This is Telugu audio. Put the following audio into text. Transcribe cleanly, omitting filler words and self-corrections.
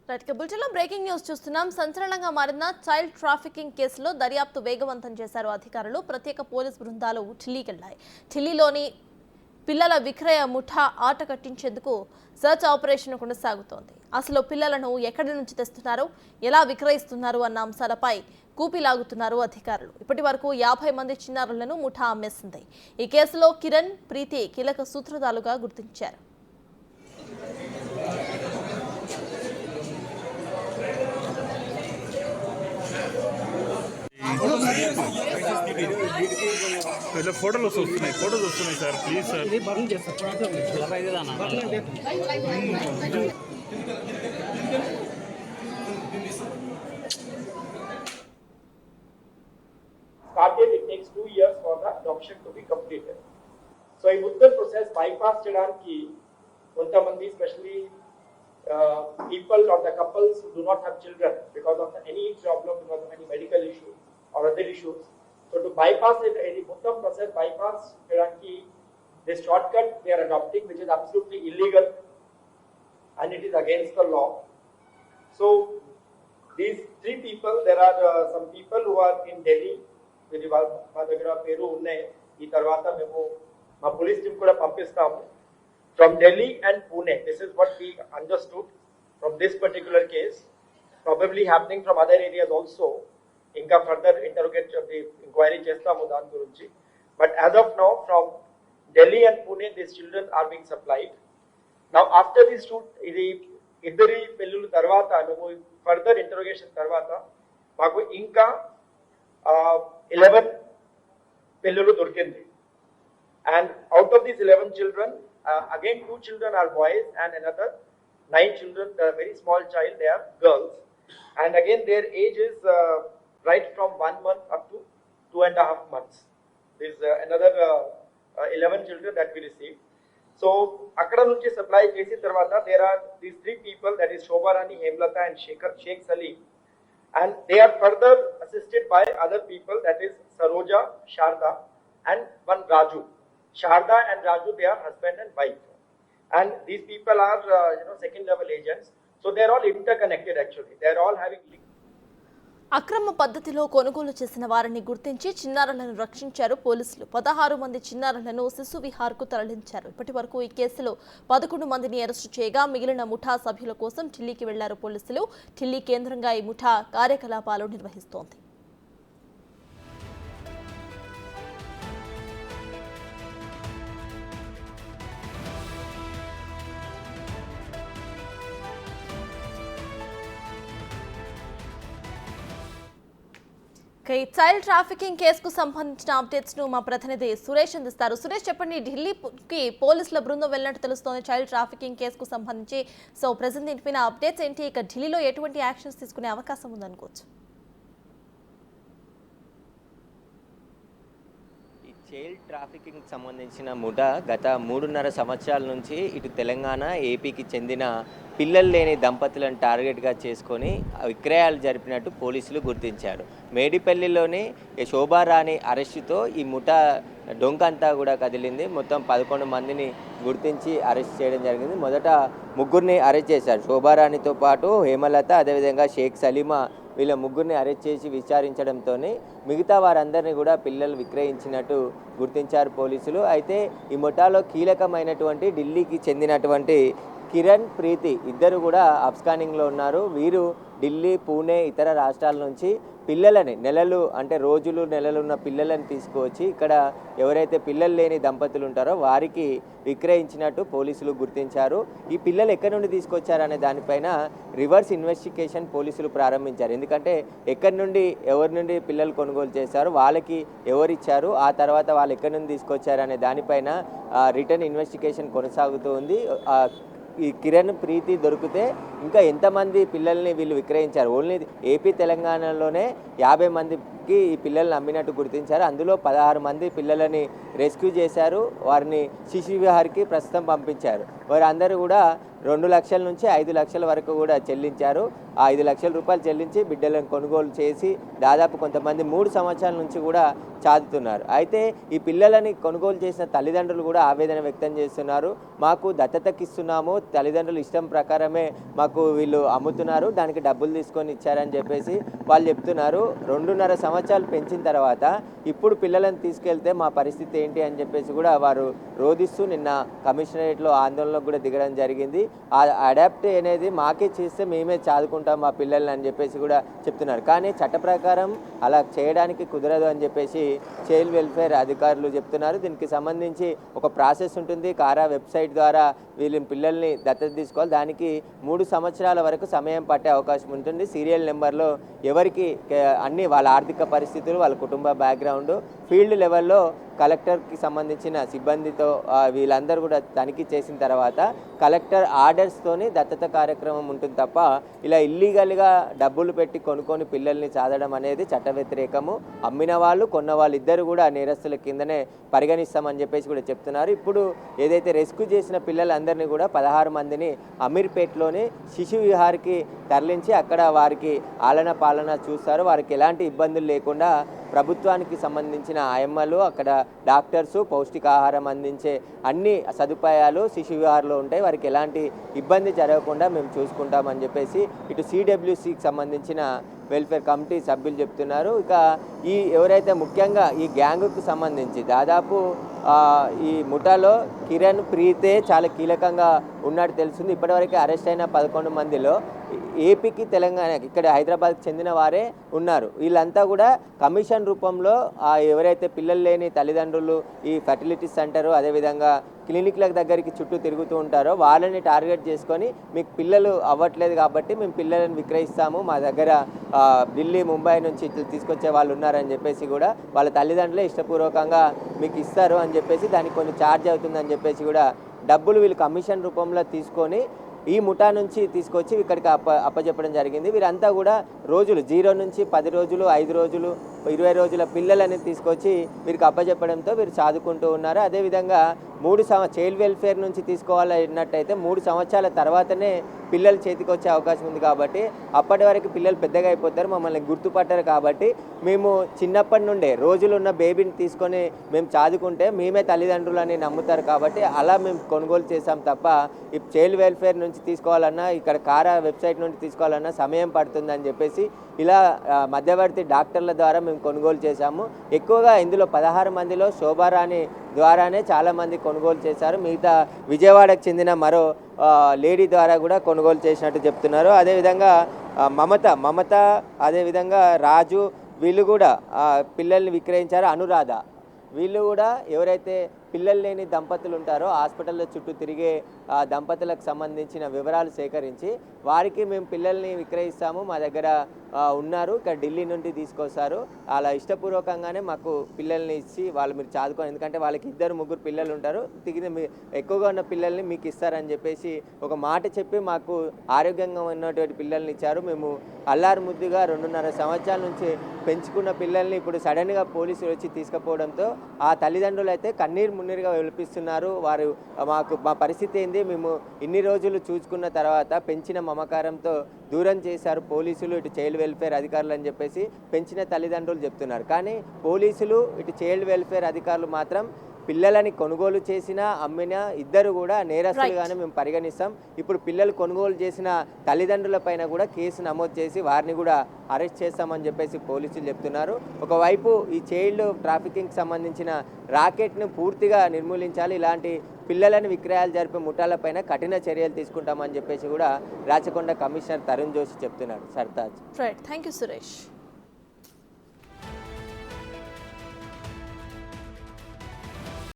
బులెటిన్లో బ్రేకింగ్ న్యూస్ చూస్తున్నాం. సంచలనంగా మారిన చైల్డ్ ట్రాఫికింగ్ కేసులో దర్యాప్తు వేగవంతం చేశారు అధికారులు. ప్రత్యేక పోలీస్ బృందాలు ఢిల్లీకెళ్లాయి. ఢిల్లీలోని పిల్లల విక్రయ ముఠా ఆట కట్టించేందుకు సర్చ్ ఆపరేషన్ కొనసాగుతోంది. అసలు పిల్లలను ఎక్కడి నుంచి తెస్తున్నారు, ఎలా విక్రయిస్తున్నారు అన్న అంశాలపై కూపిలాగుతున్నారు అధికారులు. ఇప్పటి వరకు 50 మంది చిన్నారులను ముఠా అమ్మేసింది. ఈ కేసులో కిరణ్, ప్రీతి కీలక సూత్రధారులుగా గుర్తించారు. ఫోటోలు వస్తున్నాయి sir, please sir. Started, it takes 2 years for the adoption to be completed. So in Uttar process bypass chedaniki kontamandi especially people or the couples who do not have children because of any problem, because of any medical issue or other issues. So to bypass it, any Uttar process bypass chedaniki, this shortcut they are adopting, which is absolutely illegal and it is against the law. So these 3 people, there are some people who are in Delhi. మా దగ్గర పేరు ఉన్నాయి. ఈ తర్వాత మేము మా పోలీస్ టీమ్ కూడా పంపిస్తాము from Delhi and Pune. This is what we understood from this particular case, probably happening from other areas also. ఇంకా ఫర్దర్ ఎంక్వైరీ చేస్తాము దాని గురించి. But as of now from Delhi and Pune this children are being supplied. Now after this shoot, ఇది ఇద్దరి పెళ్ళిళ్ళ తర్వాత మేము ఫర్దర్ ఇంటరోగేషన్ తర్వాత మాకు ఇంకా 11 పిల్లలు దొరికింది. And out of these 11 children, again 2 children are boys and another 9 children, the very small child, they are girls. And again their age is right from 1 month up to 2.5 months. There is another 11 children that we received. So akkada nunchi supply chesi tarvata there are these 3 people, that is Shobharani, Hemlata and Sheikh Salim. And they are further assisted by other people, that is Saroja, Sharda and one Raju. Sharda and Raju, they are husband and wife. And these people are second level agents. So they are all interconnected actually. They are all having links. అక్రమ పద్ధతిలో కొనుగోలు చేసిన వారిని గుర్తించి చిన్నారులను రక్షించారు పోలీసులు. 16 మంది చిన్నారులను శిశు విహార్కు తరలించారు. ఇప్పటి వరకు ఈ కేసులో 11 మందిని అరెస్టు చేయగా మిగిలిన ముఠా సభ్యుల కోసం ఢిల్లీకి వెళ్లారు పోలీసులు. ఢిల్లీ కేంద్రంగా ఈ ముఠా కార్యకలాపాలు నిర్వహిస్తోంది. చైల్డ్ ట్రాఫికింగ్ కేసుకు సంబంధించిన అప్డేట్స్ ను మా ప్రతినిధి సురేష్ అందిస్తారు. సురేష్, చెప్పండి, ఢిల్లీకి పోలీసుల బృందం వెళ్ళినట్టు తెలుస్తోంది చైల్డ్ ట్రాఫికింగ్ కేసుకు సంబంధించి. సో ప్రెజెంట్ దీనిపైన అప్డేట్స్ ఏంటి? ఇక ఢిల్లీలో ఎటువంటి యాక్షన్స్ తీసుకునే అవకాశం ఉందనుకోవచ్చు? చైల్డ్ ట్రాఫికింగ్ సంబంధించిన ముఠా గత 3.5 సంవత్సరాల నుంచి ఇటు తెలంగాణ, ఏపీకి చెందిన పిల్లలు లేని దంపతులను టార్గెట్గా చేసుకొని విక్రయాలు జరిపినట్టు పోలీసులు గుర్తించారు. మేడిపల్లిలోని శోభారాణి అరెస్టుతో ఈ ముఠా డొంకంతా కూడా కదిలింది. మొత్తం 11 మందిని గుర్తించి అరెస్ట్ చేయడం జరిగింది. మొదట 3 అరెస్ట్ చేశారు. శోభారాణితో పాటు హేమలత, అదేవిధంగా షేక్ సలీమా, వీళ్ళ 3 అరెస్ట్ చేసి విచారించడంతో మిగతా వారందరినీ కూడా పిల్లలు విక్రయించినట్టు గుర్తించారు పోలీసులు. అయితే ఈ ముఠాలో కీలకమైనటువంటి ఢిల్లీకి చెందినటువంటి కిరణ్, ప్రీతి ఇద్దరు కూడా అబ్స్కానింగ్లో ఉన్నారు. వీరు ఢిల్లీ, పూణే, ఇతర రాష్ట్రాల నుంచి పిల్లలని నెలలు ఉన్న పిల్లలను తీసుకువచ్చి ఇక్కడ ఎవరైతే పిల్లలు లేని దంపతులు ఉంటారో వారికి విక్రయించినట్టు పోలీసులు గుర్తించారు. ఈ పిల్లలు ఎక్కడి నుండి తీసుకొచ్చారనే దానిపైన రివర్స్ ఇన్వెస్టిగేషన్ పోలీసులు ప్రారంభించారు. ఎందుకంటే ఎవరి నుండి పిల్లలు కొనుగోలు చేశారు, వాళ్ళకి ఎవరిచ్చారు, ఆ తర్వాత వాళ్ళు ఎక్కడి నుండి తీసుకొచ్చారనే దానిపైన రిటర్న్ ఇన్వెస్టిగేషన్ కొనసాగుతూ ఉంది. ఈ కిరణ్, ప్రీతి దొరికితే ఇంకా ఎంతమంది పిల్లల్ని వీళ్ళు విక్రయించారు? ఓన్లీ ఏపీ, తెలంగాణలోనే 50 మందికి ఈ పిల్లల్ని అమ్మినట్టు గుర్తించారు. అందులో 16 మంది పిల్లలని రెస్క్యూ చేశారు. వారిని శిశు విహార్కి ప్రస్తుతం పంపించారు. వారందరూ కూడా 2 లక్షల నుంచి 5 లక్షల వరకు కూడా చెల్లించారు. ఆ 5 లక్షల రూపాయలు చెల్లించి బిడ్డలను కొనుగోలు చేసి దాదాపు కొంతమంది 3 సంవత్సరాల నుంచి కూడా చాదుతున్నారు. అయితే ఈ పిల్లలని కొనుగోలు చేసిన తల్లిదండ్రులు కూడా ఆవేదన వ్యక్తం చేస్తున్నారు. మాకు దత్తతకి ఇస్తున్నాము, తల్లిదండ్రులు ఇష్టం ప్రకారమే మాకు వీళ్ళు అమ్ముతున్నారు, దానికి డబ్బులు తీసుకొని ఇచ్చారని చెప్పేసి వాళ్ళు చెప్తున్నారు. 2.5 సంవత్సరాలు పెంచిన తర్వాత ఇప్పుడు పిల్లలను తీసుకెళ్తే మా పరిస్థితి ఏంటి అని చెప్పేసి కూడా వారు రోధిస్తూ నిన్న కమిషనరేట్లో ఆందోళనకు కూడా దిగడం జరిగింది. ఆ అడాప్ట్ అనేది మాకే చేస్తే మేమే చాదుకుంటాం మా పిల్లల్ని అని చెప్పేసి కూడా చెప్తున్నారు. కానీ చట్ట ప్రకారం అలా చేయడానికి కుదరదు అని చెప్పేసి చైల్డ్ వెల్ఫేర్ అధికారులు చెప్తున్నారు. దీనికి సంబంధించి ఒక ప్రాసెస్ ఉంటుంది. కారా వెబ్సైట్ ద్వారా వీళ్ళ పిల్లల్ని దత్తత తీసుకోవాలి. దానికి 3 సంవత్సరాల వరకు సమయం పట్టే అవకాశం ఉంటుంది. సీరియల్ నెంబర్లో ఎవరికి అన్ని వాళ్ళ ఆర్థిక పరిస్థితులు, వాళ్ళ కుటుంబ బ్యాక్గ్రౌండ్, ఫీల్డ్ లెవెల్లో కలెక్టర్కి సంబంధించిన సిబ్బందితో వీళ్ళందరూ కూడా తనిఖీ చేసిన తర్వాత కలెక్టర్ ఆర్డర్స్తోని దత్తత కార్యక్రమం ఉంటుంది తప్ప ఇలా ఇల్లీగల్గా డబ్బులు పెట్టి కొనుక్కొని పిల్లల్ని చాదడం అనేది చట్ట వ్యతిరేకము. అమ్మిన వాళ్ళు కొన్న వాళ్ళు ఇద్దరు కూడా నేరస్తుల కిందనే పరిగణిస్తామని చెప్పేసి కూడా చెప్తున్నారు. ఇప్పుడు ఏదైతే రెస్క్యూ చేసిన పిల్లలందరినీ కూడా 16 మందిని అమీర్పేట్లోని శిశు విహార్కి తరలించి అక్కడ వారికి ఆలన పాలన చూస్తారు. వారికి ఎలాంటి ఇబ్బందులు లేకుండా ప్రభుత్వానికి సంబంధించిన ఆయమ్మలు, అక్కడ డాక్టర్సు, పౌష్టికాహారం అందించే అన్ని సదుపాయాలు శిశు విహార్లో ఉంటాయి. వారికి ఎలాంటి ఇబ్బంది జరగకుండా మేము చూసుకుంటామని చెప్పేసి ఇటు సిడబ్ల్యూసికి సంబంధించిన వెల్ఫేర్ కమిటీ సభ్యులు చెప్తున్నారు. ఇక ఈ ఎవరైతే ముఖ్యంగా ఈ గ్యాంగుకు సంబంధించి దాదాపు ఈ ముఠాలో కిరణ్, ప్రీతే చాలా కీలకంగా ఉన్నట్టు తెలుస్తుంది. ఇప్పటివరకు అరెస్ట్ అయిన 11 మందిలో ఏపీకి, తెలంగాణకి, ఇక్కడ హైదరాబాద్కి చెందిన వారే ఉన్నారు. వీళ్ళంతా కూడా కమిషన్ రూపంలో ఎవరైతే పిల్లలు లేని తల్లిదండ్రులు ఈ ఫెర్టిలిటీ సెంటరు అదేవిధంగా క్లినిక్ల దగ్గరికి చుట్టూ తిరుగుతూ ఉంటారో వాళ్ళని టార్గెట్ చేసుకొని మీకు పిల్లలు అవ్వట్లేదు కాబట్టి మేము పిల్లలను విక్రయిస్తాము, మా దగ్గర ఢిల్లీ, ముంబై నుంచి తీసుకొచ్చే వాళ్ళు ఉన్నారని చెప్పేసి కూడా వాళ్ళ తల్లిదండ్రులే ఇష్టపూర్వకంగా మీకు ఇస్తారు అని చెప్పేసి దానికి కొన్ని ఛార్జ్ అవుతుందని చెప్పేసి కూడా డబ్బులు వీళ్ళు కమిషన్ రూపంలో తీసుకొని ఈ ముఠా నుంచి తీసుకొచ్చి ఇక్కడికి అప్పచెప్పడం జరిగింది. వీరంతా కూడా రోజులు 0 నుంచి 10 రోజులు, 5 రోజులు, 20 రోజుల పిల్లలని తీసుకొచ్చి వీరికి అప్పచెప్పడంతో వీరు చదువుకుంటూ ఉన్నారు. అదేవిధంగా 3 చైల్డ్ వెల్ఫేర్ నుంచి తీసుకోవాలన్నట్టయితే 3 సంవత్సరాల తర్వాతనే పిల్లలు చేతికి వచ్చే అవకాశం ఉంది కాబట్టి అప్పటి వరకు పిల్లలు పెద్దగా అయిపోతారు, మమ్మల్ని గుర్తుపట్టారు కాబట్టి మేము చిన్నప్పటి నుండే రోజులు ఉన్న బేబీని తీసుకొని మేము చదువుకుంటే మేమే తల్లిదండ్రులు అని నమ్ముతారు కాబట్టి అలా మేము కొనుగోలు చేసాం తప్ప ఈ చైల్డ్ వెల్ఫేర్ నుంచి తీసుకోవాలన్నా, ఇక్కడ కారా వెబ్సైట్ నుండి తీసుకోవాలన్నా సమయం పడుతుందని చెప్పేసి ఇలా మధ్యవర్తి డాక్టర్ల ద్వారా మేము కొనుగోలు చేశాము. ఎక్కువగా ఇందులో 16 మందిలో శోభారాణి ద్వారానే చాలామంది కొనుగోలు చేశారు. మిగతా విజయవాడకు చెందిన మరో లేడీ ద్వారా కూడా కొనుగోలు చేసినట్టు చెప్తున్నారు. అదేవిధంగా మమత అదేవిధంగా రాజు వీళ్ళు కూడా పిల్లల్ని విక్రయించారు. అనురాధ వీళ్ళు కూడా ఎవరైతే పిల్లలు లేని దంపతులు ఉంటారో హాస్పిటల్లో చుట్టూ తిరిగే దంపతులకు సంబంధించిన వివరాలు సేకరించి వారికి మేము పిల్లల్ని విక్రయిస్తాము, మా దగ్గర ఉన్నారు, ఇక్కడ ఢిల్లీ నుండి తీసుకొస్తారు, అలా ఇష్టపూర్వకంగానే మాకు పిల్లల్ని ఇచ్చి వాళ్ళు మీరు చదువుకోండి, ఎందుకంటే వాళ్ళకి 2-3 పిల్లలు ఉంటారు, ఎక్కువగా ఉన్న పిల్లల్ని మీకు ఇస్తారని చెప్పేసి ఒక మాట చెప్పి మాకు ఆరోగ్యంగా ఉన్నటువంటి పిల్లల్ని ఇచ్చారు. మేము అల్లారు ముద్దుగా 2.5 సంవత్సరాల నుంచి పెంచుకున్న పిల్లల్ని ఇప్పుడు సడన్గా పోలీసులు వచ్చి తీసుకుపోవడంతో ఆ తల్లిదండ్రులు అయితే కన్నీరు మున్నీరుగా విలిపిస్తున్నారు. వారు మా పరిస్థితి ఏంది, మేము ఇన్ని రోజులు చూసుకున్న తర్వాత పెంచిన మమకారంతో దూరం చేశారు పోలీసులు, ఇటు చైల్డ్ వెల్ఫేర్ అధికారులు అని చెప్పేసి పెంచిన తల్లిదండ్రులు చెప్తున్నారు. కానీ పోలీసులు ఇటు చైల్డ్ వెల్ఫేర్ అధికారులు మాత్రం పిల్లలని కొనుగోలు చేసినా అమ్మినా ఇద్దరు కూడా నేరస్తులుగానే మేము పరిగణిస్తాం. ఇప్పుడు పిల్లలు కొనుగోలు చేసిన తల్లిదండ్రుల పైన కూడా కేసు నమోదు చేసి వారిని కూడా అరెస్ట్ చేస్తామని చెప్పేసి పోలీసులు చెప్తున్నారు. ఒకవైపు ఈ చైల్డ్ ట్రాఫికింగ్కి సంబంధించిన రాకెట్ను పూర్తిగా నిర్మూలించాలి, ఇలాంటి పిల్లలను విక్రయాలు జరిపే ముఠాలపైన కఠిన చర్యలు తీసుకుంటామని చెప్పేసి కూడా రాచకొండ కమిషనర్ తరుణ్ జోషి చెప్తున్నారు. Sartaj. Right, thank you Suresh.